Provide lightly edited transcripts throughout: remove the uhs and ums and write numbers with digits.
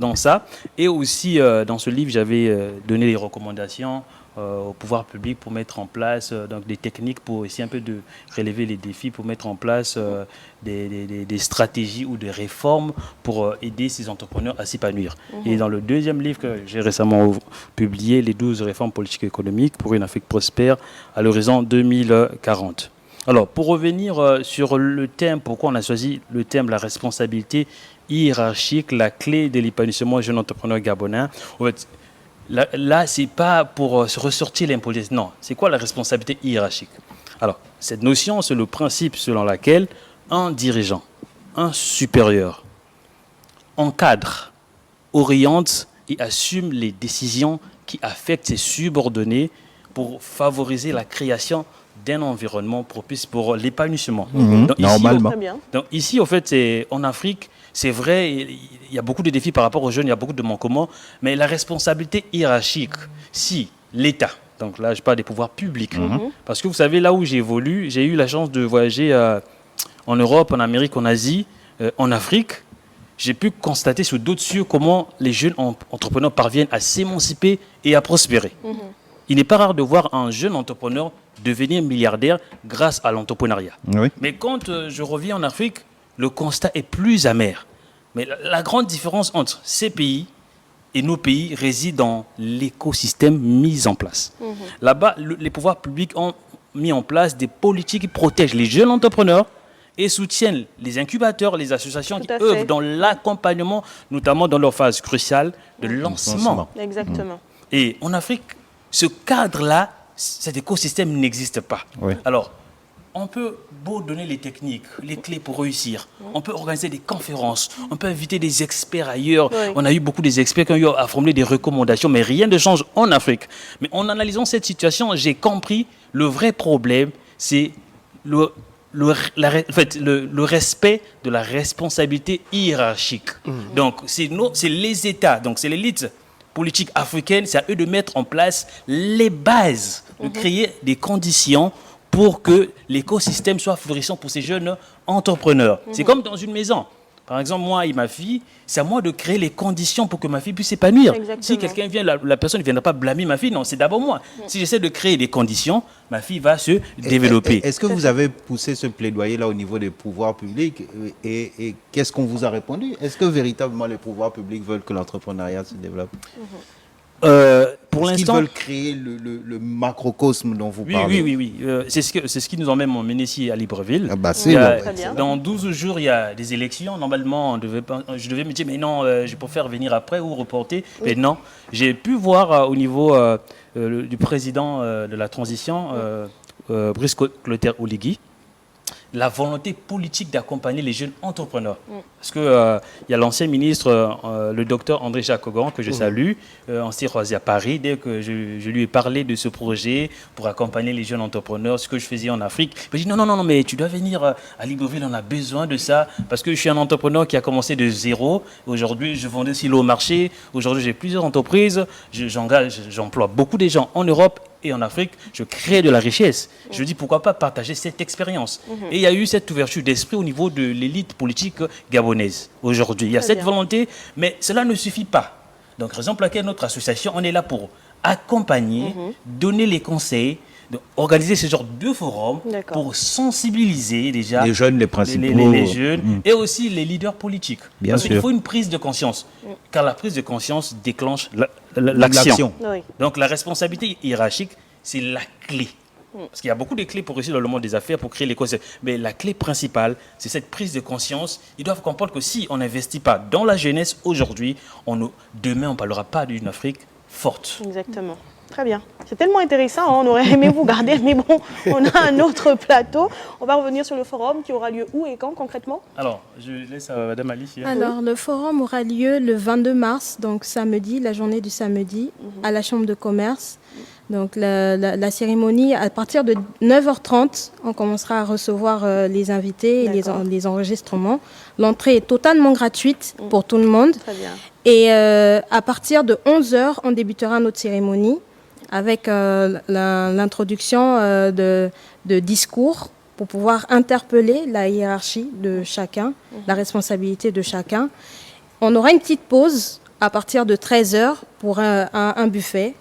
dans ça. Et aussi, dans ce livre, j'avais donné des recommandations au pouvoir public pour mettre en place donc des techniques pour essayer un peu de relever les défis, pour mettre en place des stratégies ou des réformes pour aider ces entrepreneurs à s'épanouir. Et dans le deuxième livre que j'ai récemment publié, les 12 réformes politiques et économiques pour une Afrique prospère à l'horizon 2040. Alors, pour revenir sur le thème, pourquoi on a choisi le thème la responsabilité hiérarchique, la clé de l'épanouissement jeune entrepreneur gabonais. En fait, là c'est pas pour se ressortir l'impolitesse. Non, c'est quoi la responsabilité hiérarchique? Alors, cette notion, c'est le principe selon lequel un dirigeant, un supérieur, encadre, oriente et assume les décisions qui affectent ses subordonnés pour favoriser la création d'un environnement propice pour l'épanouissement. Normalement. Donc ici, en fait, en Afrique, c'est vrai, il y a beaucoup de défis par rapport aux jeunes, il y a beaucoup de manquements, mais la responsabilité hiérarchique, si l'État, donc là je parle des pouvoirs publics, parce que vous savez, là où j'évolue, j'ai eu la chance de voyager en Europe, en Amérique, en Asie, en Afrique. J'ai pu constater sur d'autres cieux comment les jeunes entrepreneurs parviennent à s'émanciper et à prospérer. Il n'est pas rare de voir un jeune entrepreneur devenir milliardaire grâce à l'entrepreneuriat. Oui. Mais quand je reviens en Afrique, le constat est plus amer. Mais la grande différence entre ces pays et nos pays réside dans l'écosystème mis en place. Là-bas, les pouvoirs publics ont mis en place des politiques qui protègent les jeunes entrepreneurs et soutiennent les incubateurs, les associations qui œuvrent dans l'accompagnement, notamment dans leur phase cruciale de lancement. Exactement. Et en Afrique, ce cadre-là, cet écosystème n'existe pas. Oui. Alors, on peut beau donner les techniques, les clés pour réussir. On peut organiser des conférences. On peut inviter des experts ailleurs. On a eu beaucoup d'experts qui ont eu à formuler des recommandations, mais rien ne change en Afrique. Mais en analysant cette situation, j'ai compris le vrai problème, c'est le respect de la responsabilité hiérarchique. Donc, c'est les États, donc c'est l'élite politique africaine, c'est à eux de mettre en place les bases, de créer des conditions pour que l'écosystème soit florissant pour ces jeunes entrepreneurs. C'est comme dans une maison. Par exemple, moi et ma fille, c'est à moi de créer les conditions pour que ma fille puisse s'épanouir. Si quelqu'un vient, la personne ne viendra pas blâmer ma fille, non, c'est d'abord moi. Si j'essaie de créer des conditions, ma fille va se développer. Est-ce que vous avez poussé ce plaidoyer-là au niveau des pouvoirs publics et qu'est-ce qu'on vous a répondu? Est-ce que véritablement les pouvoirs publics veulent que l'entrepreneuriat se développe? Pour l'instant, qu'ils veulent créer le macrocosme dont vous parlez. Oui. C'est ce qui nous ont même emmené ici à Libreville. Dans 12 jours, il y a des élections. Normalement, je devais me dire, mais non, je préfère venir après ou reporter. Mais non, j'ai pu voir au niveau du président de la transition, Brice Clotaire Oligui, la volonté politique d'accompagner les jeunes entrepreneurs. Parce que il y a l'ancien ministre, le docteur André Jacogan, que je salue, on s'est croisé à Paris, dès que je lui ai parlé de ce projet pour accompagner les jeunes entrepreneurs, ce que je faisais en Afrique. Il m'a dit non, mais tu dois venir à Libreville, on a besoin de ça, parce que je suis un entrepreneur qui a commencé de zéro. Aujourd'hui, je vendais aussi au marché. Aujourd'hui, j'ai plusieurs entreprises, j'emploie beaucoup de gens en Europe et en Afrique, je crée de la richesse. Je dis pourquoi pas partager cette expérience. Et il y a eu cette ouverture d'esprit au niveau de l'élite politique gabonaise aujourd'hui. Il y a cette volonté, mais cela ne suffit pas. Donc, raison pour laquelle notre association, on est là pour accompagner, donner les conseils, organiser ce genre de forum pour sensibiliser déjà les jeunes, les principaux, les jeunes et aussi les leaders politiques. Parce qu'il faut une prise de conscience, car la prise de conscience déclenche l'action. Donc la responsabilité hiérarchique, c'est la clé. Parce qu'il y a beaucoup de clés pour réussir dans le monde des affaires, pour créer l'écosystème. Mais la clé principale, c'est cette prise de conscience. Ils doivent comprendre que si on n'investit pas dans la jeunesse aujourd'hui, demain, on ne parlera pas d'une Afrique forte. Exactement. Très bien. C'est tellement intéressant, hein, on aurait aimé vous garder, mais bon, on a un autre plateau. On va revenir sur le forum qui aura lieu où et quand concrètement? Alors, je laisse à Madame Alice. Alors, le forum aura lieu le 22 mars, donc samedi, la journée du samedi, à la Chambre de commerce. Donc, la cérémonie, à partir de 9h30, on commencera à recevoir les invités et les enregistrements. L'entrée est totalement gratuite pour tout le monde. Très bien. Et à partir de 11h, on débutera notre cérémonie avec l'introduction de discours pour pouvoir interpeller la hiérarchie de chacun, la responsabilité de chacun. On aura une petite pause à partir de 13h pour un buffet,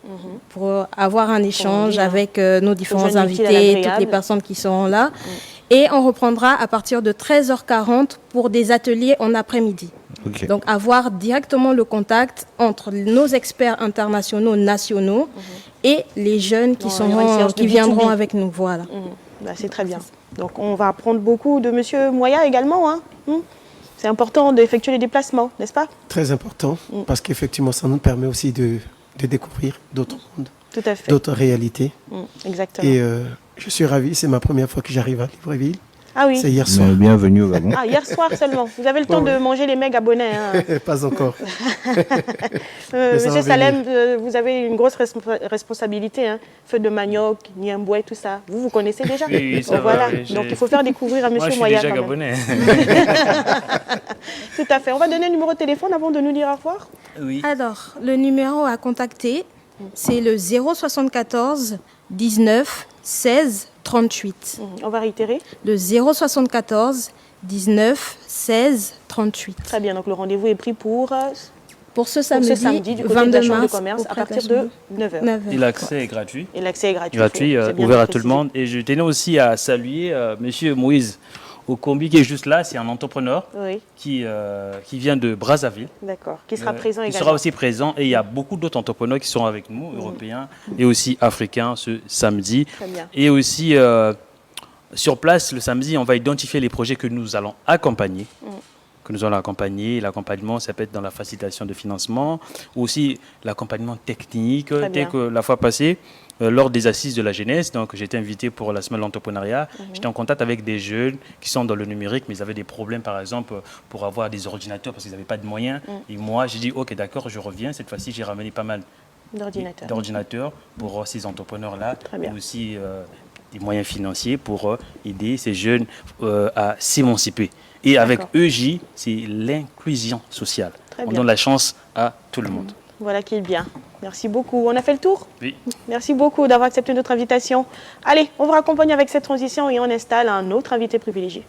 pour avoir un échange avec nos différents invités, toutes les personnes qui seront là. Et on reprendra à partir de 13h40 pour des ateliers en après-midi. Okay. Donc avoir directement le contact entre nos experts internationaux, nationaux et les jeunes qui viendront avec nous. Voilà. Bah, c'est très bien. Donc on va apprendre beaucoup de M. Moya également. Hein. C'est important d'effectuer les déplacements, n'est-ce pas? Très important, parce qu'effectivement ça nous permet aussi de découvrir d'autres mondes, d'autres réalités. Exactement. Et je suis ravi, c'est ma première fois que j'arrive à Libreville. Ah oui. C'est hier soir. Bienvenue au Gabon. Ah, hier soir seulement. Vous avez le temps de manger les mets gabonais. Hein. Pas encore. Monsieur Salem, vous avez une grosse responsabilité. Hein. Feu de manioc, niamboué, tout ça. Vous connaissez déjà. Oui, ça voilà. va, donc il faut faire découvrir à Monsieur Moya. Moi, je suis déjà gabonais. Tout à fait. On va donner le numéro de téléphone avant de nous dire au revoir. Oui. Alors, le numéro à contacter, c'est le 074 19 16 38. On va réitérer. Le 074 19 16 38. Très bien, donc le rendez-vous est pris pour ce samedi du côté 22 de la Chambre de commerce à partir de 9h. Et l'accès est gratuit. Et l'accès est gratuit. Gratuit, ouvert à tout le monde. Et je tenais aussi à saluer Monsieur Moïse Okombi qui est juste là, c'est un entrepreneur qui vient de Brazzaville. D'accord, qui sera présent également. Il sera aussi présent et il y a beaucoup d'autres entrepreneurs qui sont avec nous, européens et aussi africains ce samedi. Très bien. Et aussi sur place, le samedi, on va identifier les projets que nous allons accompagner. L'accompagnement, ça peut être dans la facilitation de financement, ou aussi l'accompagnement technique, tel que la fois passée. Lors des assises de la jeunesse, donc j'ai été invité pour la semaine de l'entrepreneuriat. J'étais en contact avec des jeunes qui sont dans le numérique, mais ils avaient des problèmes, par exemple, pour avoir des ordinateurs parce qu'ils n'avaient pas de moyens. Et moi, j'ai dit, ok, d'accord, je reviens. Cette fois-ci, j'ai ramené pas mal d'ordinateurs pour ces entrepreneurs-là, et aussi des moyens financiers pour aider ces jeunes à s'émanciper. Et avec EJ, c'est l'inclusion sociale. On donne la chance à tout le monde. Voilà qui est bien. Merci beaucoup. On a fait le tour? Oui. Merci beaucoup d'avoir accepté notre invitation. Allez, on vous raccompagne avec cette transition et on installe un autre invité privilégié.